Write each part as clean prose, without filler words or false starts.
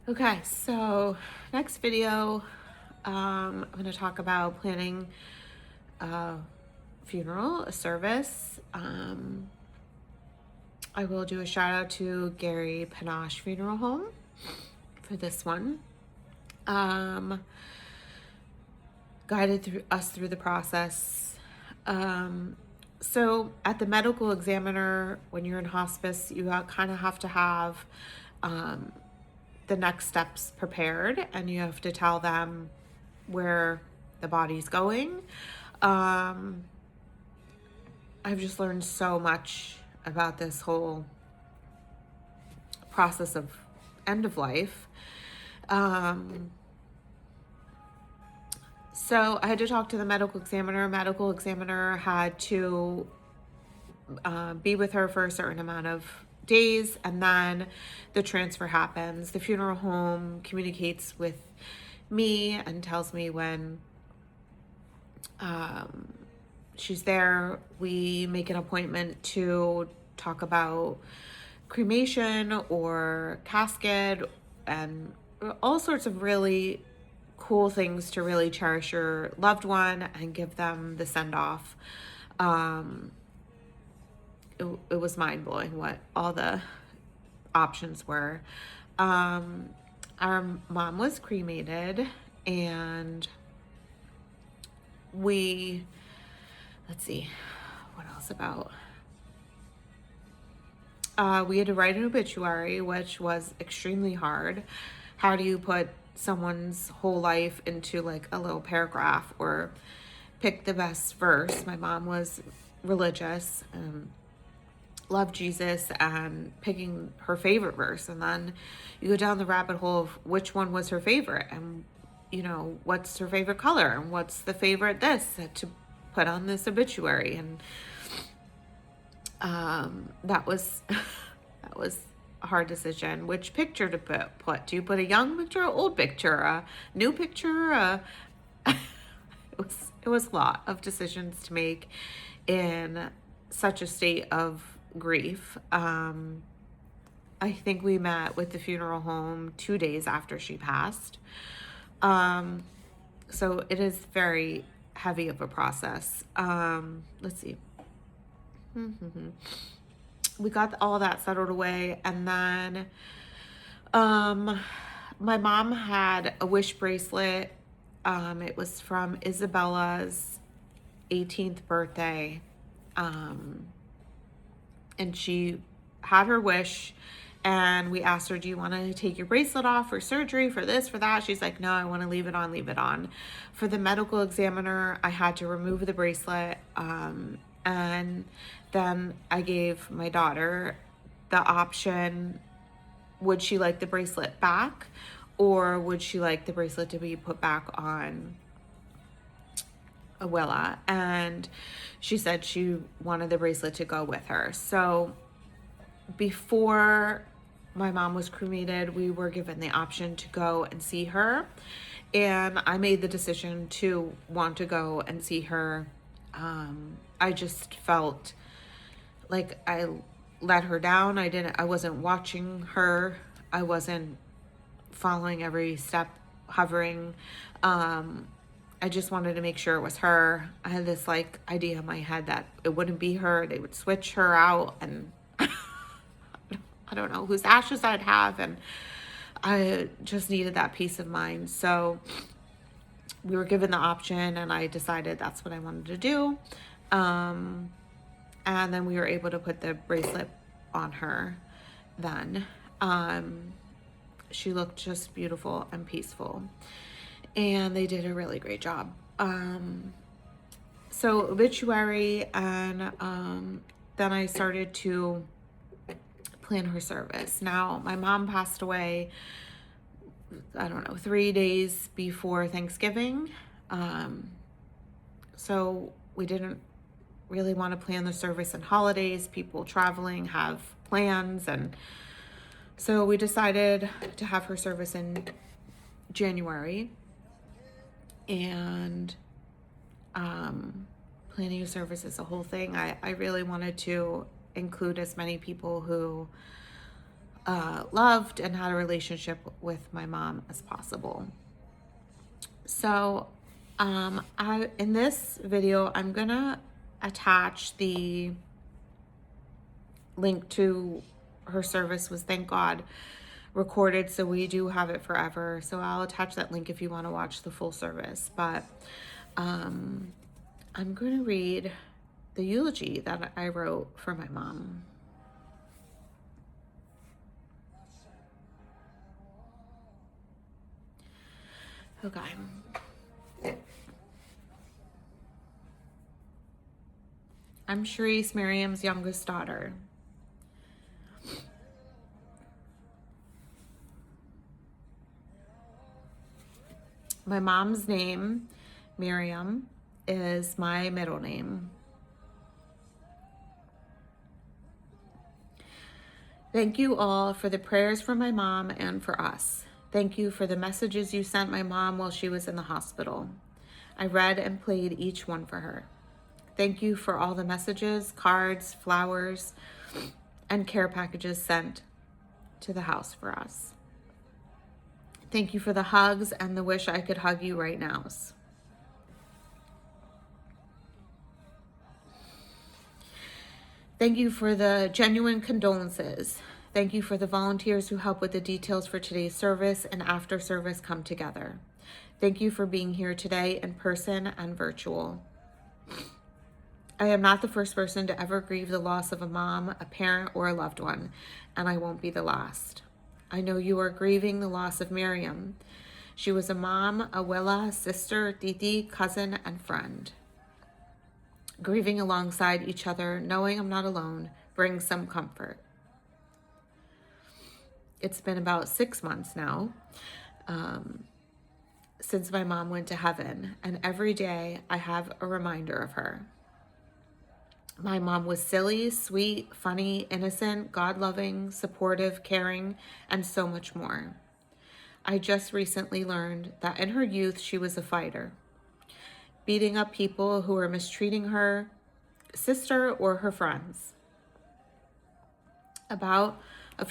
Okay, so next video, I'm going to talk about planning a funeral, a service. I will do a shout out to Gary Panache Funeral Home for this one. Guided us through the process. So at the medical examiner, when you're in hospice, you kind of have to have the next steps prepared, and you have to tell them where the body's going. I've just learned so much about this whole process of end of life. So I had to talk to the medical examiner. Medical examiner had to be with her for a certain amount of days, and then the transfer happens. The funeral home communicates with me and tells me when she's there. We make an appointment to talk about cremation or casket and all sorts of really cool things to really cherish your loved one and give them the send-off. It was mind-blowing what all the options were. Our mom was cremated, and let's see, what else about? We had to write an obituary, which was extremely hard. How do you put someone's whole life into like a little paragraph or pick the best verse? My mom was religious, loved Jesus, and picking her favorite verse. And then you go down the rabbit hole of which one was her favorite, and what's her favorite color, and what's the favorite this to put on this obituary. And that was a hard decision. Which picture to put? Do you put a young picture, an old picture, a new picture? It was a lot of decisions to make in such a state of grief. I think we met with the funeral home 2 days after she passed. So it is very heavy of a process. Let's see. We got all that settled away, and then my mom had a wish bracelet. It was from Isabella's 18th birthday. And she had her wish, and we asked her, do you want to take your bracelet off for surgery, for this, for that? She's like, no, I want to leave it on, leave it on. For the medical examiner, I had to remove the bracelet. And then I gave my daughter the option, would she like the bracelet back, or would she like the bracelet to be put back on Awilla? And she said she wanted the bracelet to go with her. So before my mom was cremated, we were given the option to go and see her, and I made the decision to want to go and see her. I just felt like I let her down. I wasn't watching her. I wasn't following every step, hovering. I just wanted to make sure it was her. I had this like idea in my head that it wouldn't be her. They would switch her out, and I don't know whose ashes I'd have, and I just needed that peace of mind. So we were given the option, and I decided that's what I wanted to do. And then we were able to put the bracelet on her then. She looked just beautiful and peaceful, and they did a really great job. So obituary, and then I started to plan her service. Now, my mom passed away, 3 days before Thanksgiving. So we didn't really want to plan the service in holidays. People traveling have plans, and so we decided to have her service in January. And planning a service is a whole thing. I really wanted to include as many people who loved and had a relationship with my mom as possible. So in this video, I'm gonna attach the link to her service was, thank God, recorded, so we do have it forever. So I'll attach that link if you want to watch the full service. But I'm going to read the eulogy that I wrote for my mom. Okay. I'm Sharice, Miriam's youngest daughter. My mom's name, Miriam, is my middle name. Thank you all for the prayers for my mom and for us. Thank you for the messages you sent my mom while she was in the hospital. I read and played each one for her. Thank you for all the messages, cards, flowers, and care packages sent to the house for us. Thank you for the hugs and the wish I could hug you right now. Thank you for the genuine condolences. Thank you for the volunteers who help with the details for today's service and after service come together. Thank you for being here today in person and virtual. I am not the first person to ever grieve the loss of a mom, a parent, or a loved one, and I won't be the last. I know you are grieving the loss of Miriam. She was a mom, abuela, sister, titi, cousin, and friend. Grieving alongside each other, knowing I'm not alone, brings some comfort. It's been about 6 months now since my mom went to heaven, and every day I have a reminder of her. My mom was silly, sweet, funny, innocent, God-loving, supportive, caring, and so much more. I just recently learned that in her youth, she was a fighter, beating up people who were mistreating her sister or her friends. About a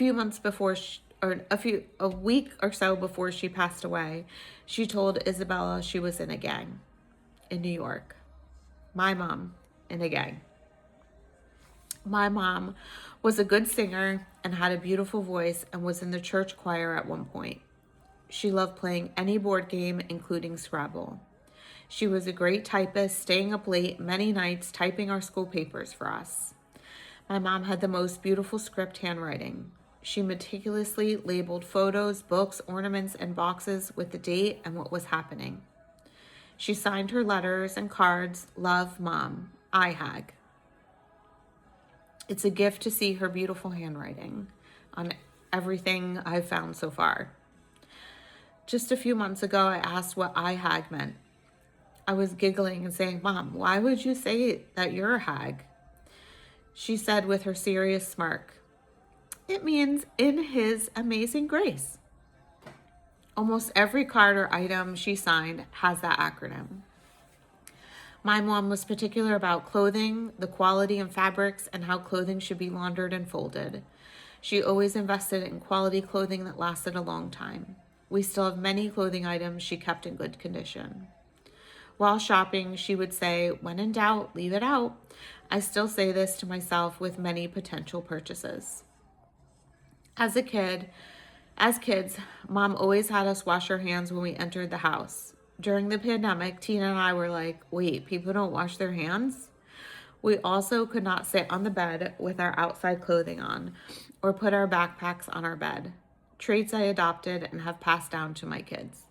week or so before she passed away, she told Isabella she was in a gang in New York. My mom in a gang. My mom was a good singer and had a beautiful voice and was in the church choir at one point. She loved playing any board game, including Scrabble. She was a great typist, staying up late many nights typing our school papers for us. My mom had the most beautiful script handwriting. She meticulously labeled photos, books, ornaments, and boxes with the date and what was happening. She signed her letters and cards, "Love, Mom, IHAG." It's a gift to see her beautiful handwriting on everything I've found so far. Just a few months ago, I asked what IHAG meant. I was giggling and saying, "Mom, why would you say that you're a hag?" She said with her serious smirk, "It means in His amazing grace." Almost every card or item she signed has that acronym. My mom was particular about clothing, the quality and fabrics, and how clothing should be laundered and folded. She always invested in quality clothing that lasted a long time. We still have many clothing items she kept in good condition. While shopping, she would say, "When in doubt, leave it out." I still say this to myself with many potential purchases. As kids, Mom always had us wash our hands when we entered the house. During the pandemic, Tina and I were like, wait, people don't wash their hands? We also could not sit on the bed with our outside clothing on or put our backpacks on our bed. Traits I adopted and have passed down to my kids.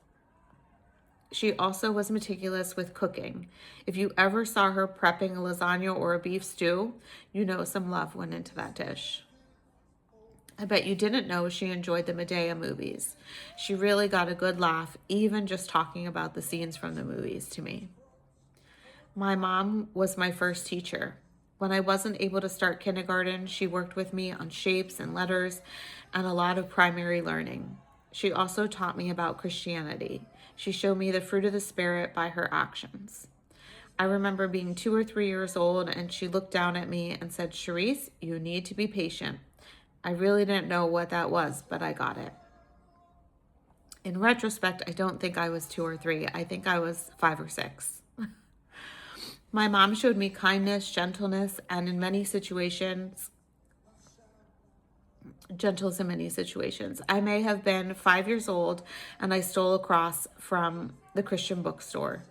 She also was meticulous with cooking. If you ever saw her prepping a lasagna or a beef stew, you know some love went into that dish. I bet you didn't know she enjoyed the Medea movies. She really got a good laugh, even just talking about the scenes from the movies to me. My mom was my first teacher. When I wasn't able to start kindergarten, she worked with me on shapes and letters and a lot of primary learning. She also taught me about Christianity. She showed me the fruit of the Spirit by her actions. I remember being 2 or 3 years old and she looked down at me and said, "Sharice, you need to be patient." I really didn't know what that was, but I got it. In retrospect, I don't think I was 2 or 3. I think I was 5 or 6. My mom showed me kindness, gentleness, and in many situations, gentleness in many situations. I may have been 5 years old and I stole a cross from the Christian bookstore.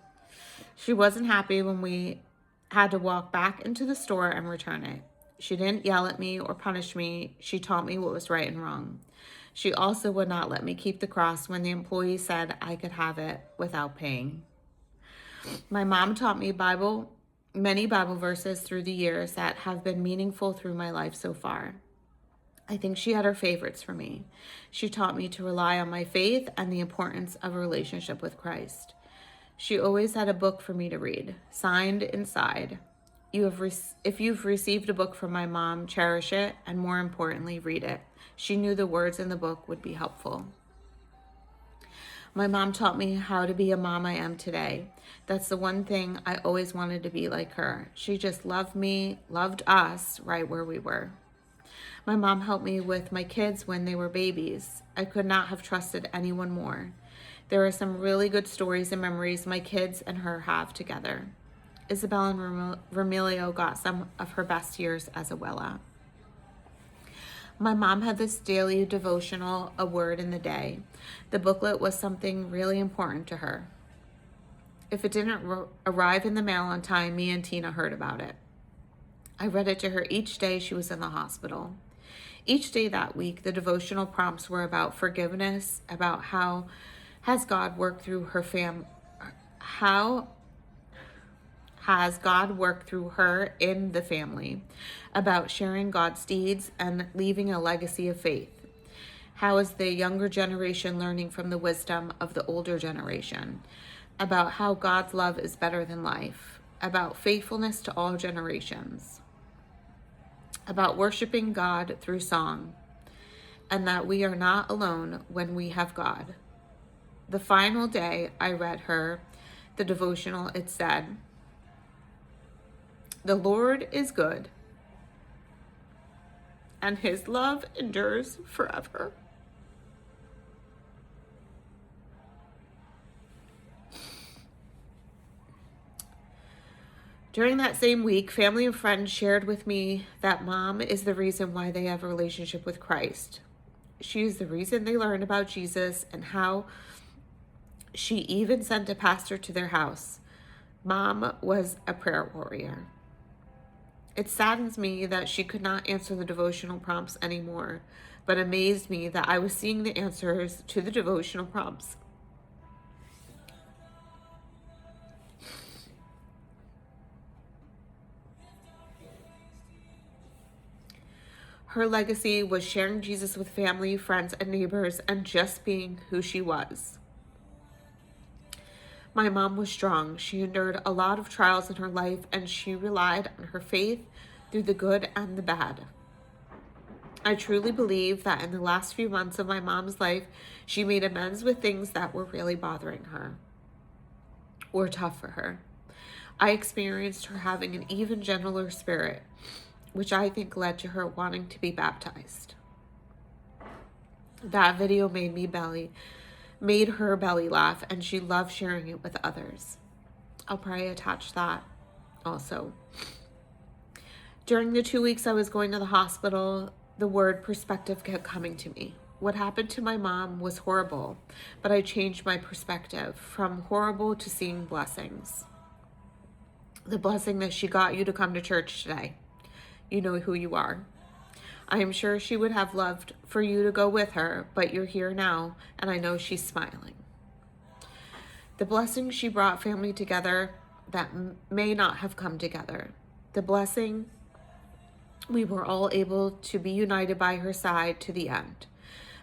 She wasn't happy when we had to walk back into the store and return it. She didn't yell at me or punish me. She taught me what was right and wrong. She also would not let me keep the cross when the employee said I could have it without paying. My mom taught me many Bible verses through the years that have been meaningful through my life so far. I think she had her favorites for me. She taught me to rely on my faith and the importance of a relationship with Christ. She always had a book for me to read, signed inside. If you've received a book from my mom, cherish it, and more importantly, read it. She knew the words in the book would be helpful. My mom taught me how to be a mom I am today. That's the one thing I always wanted to be like her. She just loved me, loved us right where we were. My mom helped me with my kids when they were babies. I could not have trusted anyone more. There are some really good stories and memories my kids and her have together. Isabel and Romelio got some of her best years as a Wella. My mom had this daily devotional, a word in the day. The booklet was something really important to her. If it didn't arrive in the mail on time, me and Tina heard about it. I read it to her each day she was in the hospital. Each day that week, the devotional prompts were about forgiveness, about how has God worked through her how has God worked through her in the family, about sharing God's deeds and leaving a legacy of faith. How is the younger generation learning from the wisdom of the older generation, about how God's love is better than life, about faithfulness to all generations, about worshiping God through song, and that we are not alone when we have God. The final day I read her the devotional, it said, "The Lord is good, and his love endures forever." During that same week, family and friends shared with me that mom is the reason why they have a relationship with Christ. She is the reason they learned about Jesus and how she even sent a pastor to their house. Mom was a prayer warrior. It saddens me that she could not answer the devotional prompts anymore, but amazed me that I was seeing the answers to the devotional prompts. Her legacy was sharing Jesus with family, friends, and neighbors, and just being who she was. My mom was strong. She endured a lot of trials in her life, and she relied on her faith through the good and the bad. I truly believe that in the last few months of my mom's life, she made amends with things that were really bothering her or tough for her. I experienced her having an even gentler spirit, which I think led to her wanting to be baptized. That video made her belly laugh, and she loved sharing it with others. I'll probably attach that also. During the 2 weeks I was going to the hospital, the word perspective kept coming to me. What happened to my mom was horrible, but I changed my perspective from horrible to seeing blessings. The blessing that she got you to come to church today. You know who you are. I am sure she would have loved for you to go with her, but you're here now, and I know she's smiling. The blessing she brought family together that may not have come together. The blessing we were all able to be united by her side to the end.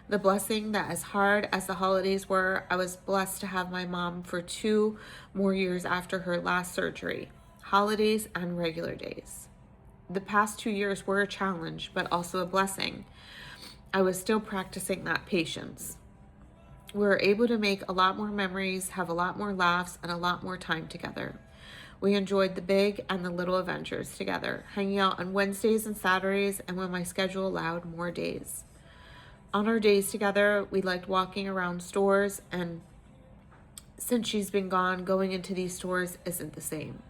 The blessing that as hard as the holidays were, I was blessed to have my mom for 2 more years after her last surgery, holidays and regular days. The past 2 years were a challenge, but also a blessing. I was still practicing that patience. We were able to make a lot more memories, have a lot more laughs, and a lot more time together. We enjoyed the big and the little adventures together, hanging out on Wednesdays and Saturdays, and when my schedule allowed, more days. On our days together, we liked walking around stores, and since she's been gone, going into these stores isn't the same.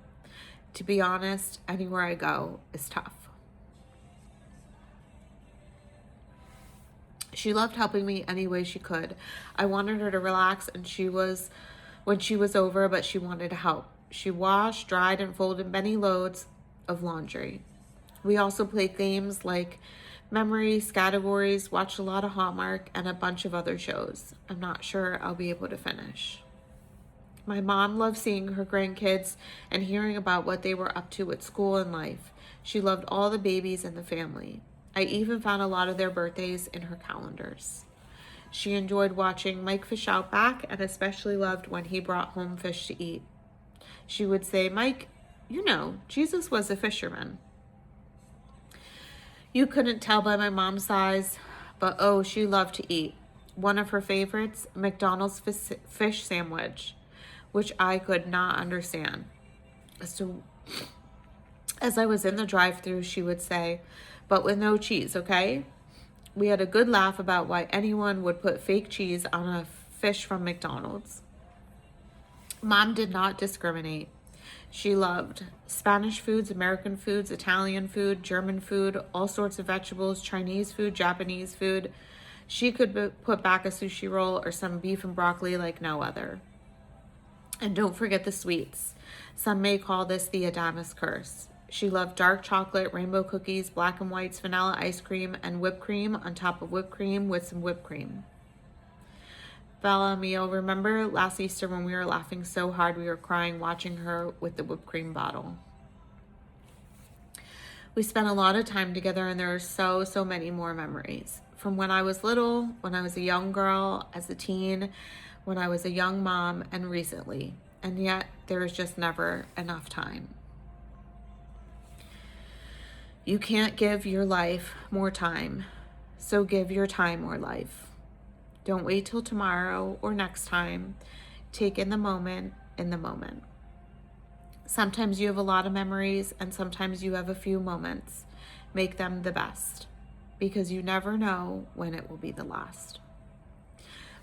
To be honest, anywhere I go is tough. She loved helping me any way she could. I wanted her to relax when she was over, but she wanted to help. She washed, dried, and folded many loads of laundry. We also played games like memories, categories, watched a lot of Hallmark, and a bunch of other shows. I'm not sure I'll be able to finish. My mom loved seeing her grandkids and hearing about what they were up to at school and life. She loved all the babies in the family. I even found a lot of their birthdays in her calendars. She enjoyed watching Mike fish out back and especially loved when he brought home fish to eat. She would say, "Mike, you know, Jesus was a fisherman." You couldn't tell by my mom's eyes, but oh, she loved to eat. One of her favorites, McDonald's fish sandwich, which I could not understand. So as I was in the drive-thru, she would say, "But with no cheese, okay?" We had a good laugh about why anyone would put fake cheese on a fish from McDonald's. Mom did not discriminate. She loved Spanish foods, American foods, Italian food, German food, all sorts of vegetables, Chinese food, Japanese food. She could put back a sushi roll or some beef and broccoli like no other. And don't forget the sweets. Some may call this the Adonis curse. She loved dark chocolate, rainbow cookies, black and whites, vanilla ice cream, and whipped cream on top of whipped cream with some whipped cream. Bella Mio, remember last Easter when we were laughing so hard we were crying watching her with the whipped cream bottle? We spent a lot of time together, and there are so many more memories. From when I was little, when I was a young girl, as a teen, when I was a young mom, and recently. And yet, there is just never enough time. You can't give your life more time, so give your time more life. Don't wait till tomorrow or next time. Take in the moment, Sometimes you have a lot of memories, and sometimes you have a few moments. Make them the best, because you never know when it will be the last.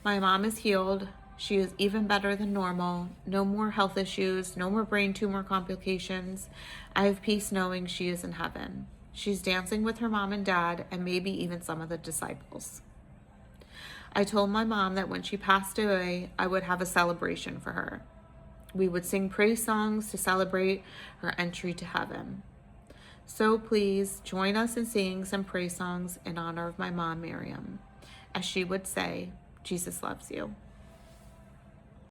My mom is healed. She is even better than normal. No more health issues, no more brain tumor complications. I have peace knowing she is in heaven. She's dancing with her mom and dad, and maybe even some of the disciples. I told my mom that when she passed away, I would have a celebration for her. We would sing praise songs to celebrate her entry to heaven. So please join us in singing some praise songs in honor of my mom, Miriam. As she would say, Jesus loves you.